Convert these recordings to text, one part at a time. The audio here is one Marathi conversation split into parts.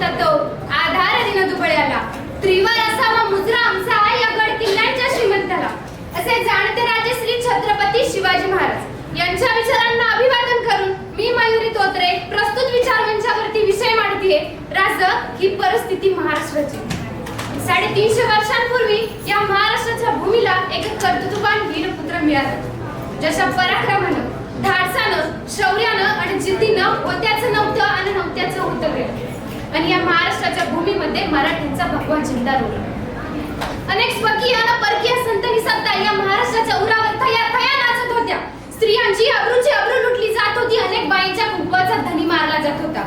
होता तो आधार दिन दुबळ्याला, त्रिवार असावा मुजरा आमचा या गड किल्ल्यांच्या श्रीमंताला, असे जाणते राजे श्री छत्रपती शिवाजी महाराज यांच्या विचारांना अभिवादन करून मी मयुरी तोत्रे प्रस्तुत विचार मंचावरती विषय मांडतीये. राज ही परिस्थिती महाराष्ट्राची. 350 वर्षांपूर्वी या महाराष्ट्राच्या भूमीला एक कर्तृत्ववान वीरपुत्र मिळाला. जशा पराक्रमानं, धाडसानं, शौर्यानं आणि जिद्दीनं होत्याचं नव्हतं आणि नव्हत्याचं होतं गेलं. आणि या महाराष्ट्राच्या भूमीमध्ये मराठ्यांचा भगवा झेंडा रोवला. अनेक स्वकीय आणि परकीय संतनी सत्ता या महाराष्ट्राच्या उरावर थया नाचत होत्या. स्त्रियांची अब्रूची अब्रू लुटली जात होती. अनेक बाईंच्या कुंकवाचा धनी मारला जात होता.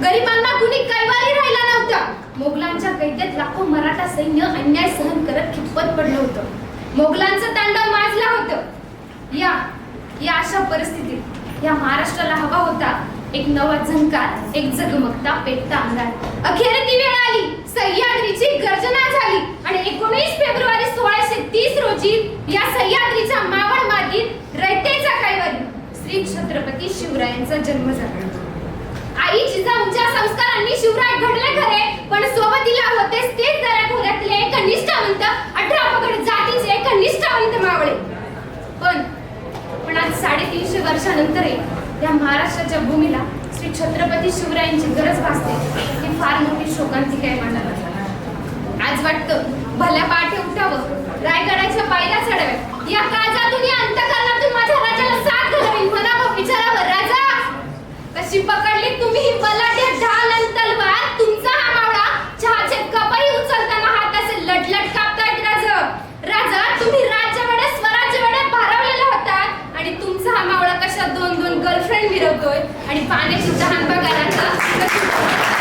गरिबांना कुणी कैवारी राहिला नव्हता. मोगलांच्या कैदेत लाखो मराठा सैन्य अन्याय सहन करत खितपत पडलं होतं. मोगलांचं तांडव माजलं होतं. या अशा परिस्थितीत या महाराष्ट्राला हवा होता एक नवा झंकार, एक जगमगता पेटता अंगार. अखेर ती वेळ आली. सह्याद्रीची गर्जना झाली आणि 19 फेब्रुवारी 1630 रोजी या सह्याद्रीच्या मावळ मार्गीत रयतेचा कैवारी श्री छत्रपती शिवरायांचा जन्म झाला. आई जिजाऊंच्या संस्कारांनी शिवराय घडले खरे, पण सोबतीला होतेच तेच दऱ्याखोऱ्यातले एक निष्ठावंत 18 पगड जातीचे एक निष्ठावंत मावळे. पण आज 350 वर्षानंतर या महाराष्ट्राच्या भूमीला श्री छत्रपती शिवरायांची गरज भासते. ही फार मोठी शोकांतिका आहे मानवाला. आज वाटतं भल्या पाठी उठावं, रायगडाच्या पायऱ्या चढाव्यात, या काळजातून या अंतःकरणातून माझ्या राजाला साथ घालावी, म्हणावं, विचारावं, राजा कशी पकडली तुम्ही ही बलाढ्य ढाल आणि तलवार? तुमचा हा मावळा चहाचे कपही उचलताना हाताचे लटलट कापतायत. राजा तुम्ही राज्यवेडे स्वराज्यवेडे भारावलेला होतात आणि तुमचा हा मावळा कशा दोन गर्लफ्रेंड मिरवतोय आणि पाण्याची तहान बघा राजा.